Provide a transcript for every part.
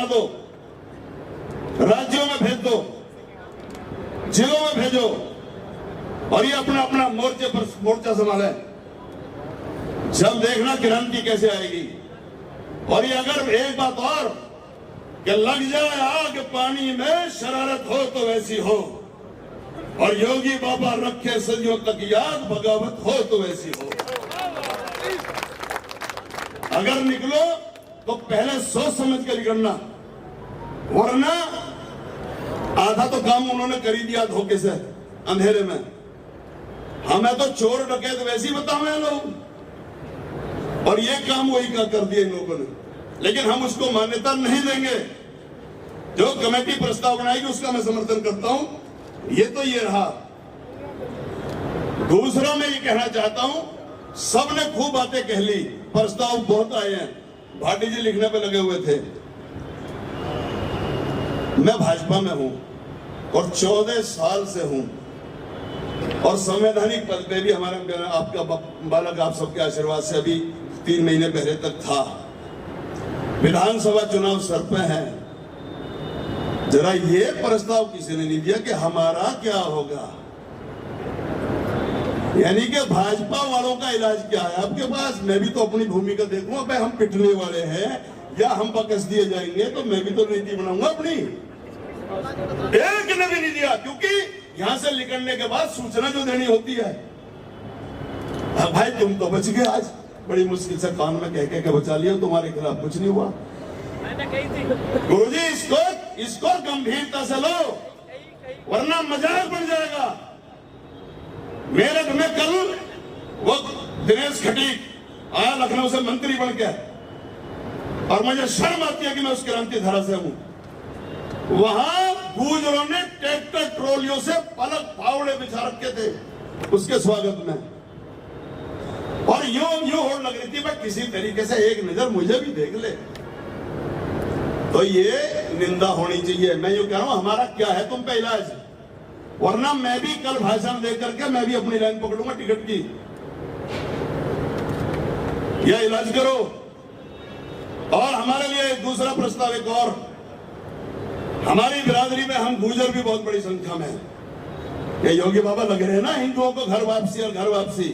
दो, राज्यों में भेज दो, जिलों में भेजो और ये अपना अपना मोर्चे पर मोर्चा संभाले। जब देखना क्रांति कैसे आएगी। और ये अगर एक बात और कि लग जाए आग पानी में शरारत हो तो वैसी हो, और योगी बाबा रखे सदियों तक याद बगावत हो तो वैसी हो। अगर निकलो तो पहले सोच समझ के निकलना, वरना आधा तो काम उन्होंने कर ही दिया धोखे से अंधेरे में। हमें तो चोर डकैत वैसे ही बतावे लोग, और ये काम वही का कर दिया इन लोगों ने। लेकिन हम उसको मान्यता नहीं देंगे। जो कमेटी प्रस्ताव बनाएगी उसका मैं समर्थन करता हूं। ये तो ये रहा। दूसरा मैं ये कहना चाहता हूं, सबने खूब बातें कह ली, प्रस्ताव बहुत आए हैं, भाटी जी लिखने पे लगे हुए थे। मैं भाजपा में हूं और 14 साल से हूं, और संवैधानिक पद पे भी हमारे आपका बालक आप सबके आशीर्वाद से अभी 3 महीने पहले तक था। विधानसभा चुनाव सर पे है। जरा ये प्रस्ताव किसी ने नहीं दिया कि हमारा क्या होगा, यानी कि भाजपा वालों का इलाज क्या है आपके पास। मैं भी तो अपनी भूमिका देखूं, भाई हम पिटने वाले हैं या हम बकस दिए जाएंगे, तो मैं भी तो नीति बनाऊंगा अपनी। एक ने भी नहीं दिया, क्योंकि यहां से निकलने के बाद सूचना जो देनी होती है। अब भाई तुम तो बच गए, आज बड़ी मुश्किल से कान में कह के बचा लिया, तुम्हारे खिलाफ कुछ नहीं हुआ। गुरुजी इसको गंभीरता से लो, वरना मजाक बन जाएगा। मेरठ में कल वो दिनेश खटीक आया लखनऊ से मंत्री बन के, और मुझे शर्म आती है कि मैं उस क्रांति धारा से हूं। वहां गुजरों ने ट्रैक्टर ट्रोलियों से पलक फावड़े बिछा रखे थे उसके स्वागत में, और यूं होड़ लग रही थी भाई किसी तरीके से एक नजर मुझे भी देख ले। तो ये निंदा होनी चाहिए। मैं यूं कह रहा हूं, हमारा क्या है तुम पे इलाज, वरना मैं भी कल भाषण दे करके मैं भी अपनी लाइन पकड़ूंगा टिकट की। यह इलाज करो। और हमारे लिए दूसरा प्रस्ताव एक और, हमारी बिरादरी में हम गुर्जर भी बहुत बड़ी संख्या में है। ये योगी बाबा लग रहे हैं ना हिंदुओं को घर वापसी और घर वापसी।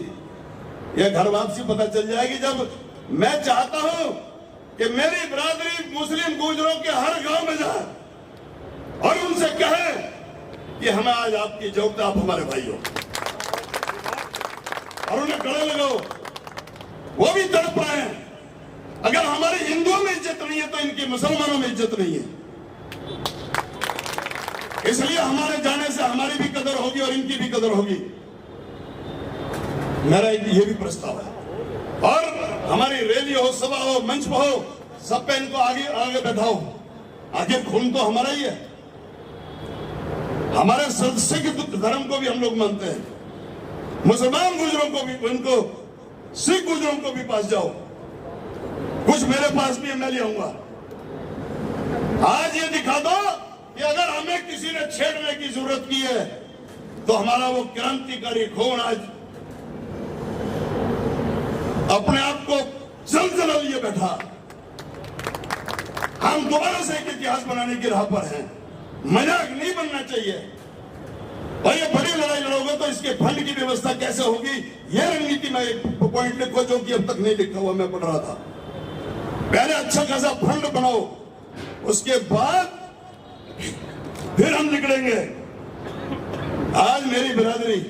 यह घर वापसी पता चल जाएगी जब मैं चाहता हूं कि मेरी बिरादरी मुस्लिम गुर्जरों के हर गांव में जाए और उनसे कहे कि हमें आज आपकी जरूरत, आप हमारे भाई हो, और उन्हें गले लगाओ, वो भी तड़प रहे हैं। अगर हमारे हिंदुओं में इज्जत नहीं है तो इनकी मुसलमानों में इज्जत नहीं है। इसलिए हमारे जाने से हमारी भी कदर होगी और इनकी भी कदर होगी। मेरा ये भी प्रस्ताव है। और हमारी रैली हो, सभा हो, मंच हो, सब पे इनको आगे आगे बैठाओ। आगे खून तो हमारा ही है। हमारे सिख धर्म को भी हम लोग मानते हैं, मुसलमान गुजरों को भी, उनको सिख गुजरों को भी पास जाओ। कुछ मेरे पास भी मैं ले आऊंगा। आज ये दिखा दो कि अगर हमें किसी ने छेड़ने की जरूरत की है तो हमारा वो क्रांतिकारी खून आज अपने आप को जलजला लिए बैठा। हम दोबारा से एक इतिहास बनाने की राह पर हैं। मजाक नहीं बनना चाहिए। और ये बड़ी लड़ाई लड़ोगे तो इसके फंड की व्यवस्था कैसे होगी, ये रणनीति में एक पॉइंट लिखो जो कि अब तक नहीं लिखा हुआ, मैं पढ़ रहा था। पहले अच्छा खासा फंड बनाओ, उसके बाद फिर हम निकलेंगे। आज मेरी बिरादरी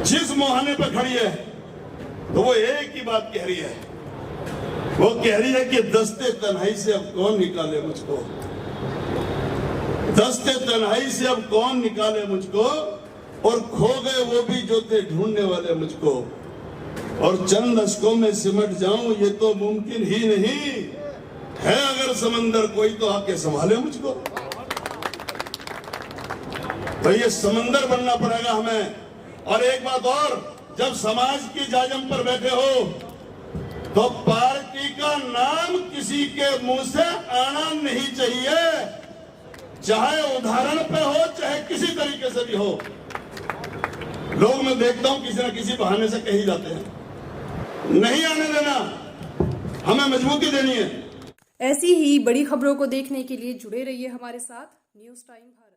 जिस मुहाने पर खड़ी है तो वो एक ही बात कह रही है। वो कह रही है कि दस्ते तन्हाई से अब कौन निकाले मुझको, दस्ते तन्हाई से अब कौन निकाले मुझको, और खो गए वो भी जो थे ढूंढने वाले मुझको, और चंद अशकों में सिमट जाऊं ये तो मुमकिन ही नहीं है। अगर समंदर कोई तो आके संभाले मुझको। तो ये समंदर बनना पड़ेगा हमें। और एक बात और, जब समाज की जाजम पर बैठे हो तो पार्टी का नाम किसी के मुंह से आना नहीं चाहिए, चाहे उदाहरण पे हो चाहे किसी तरीके से भी हो। लोग मैं देखता हूं किसी न किसी बहाने से कही जाते हैं। नहीं आने देना, हमें मजबूती देनी है। ऐसी ही बड़ी खबरों को देखने के लिए जुड़े रहिए हमारे साथ न्यूज़ टाइम भारत।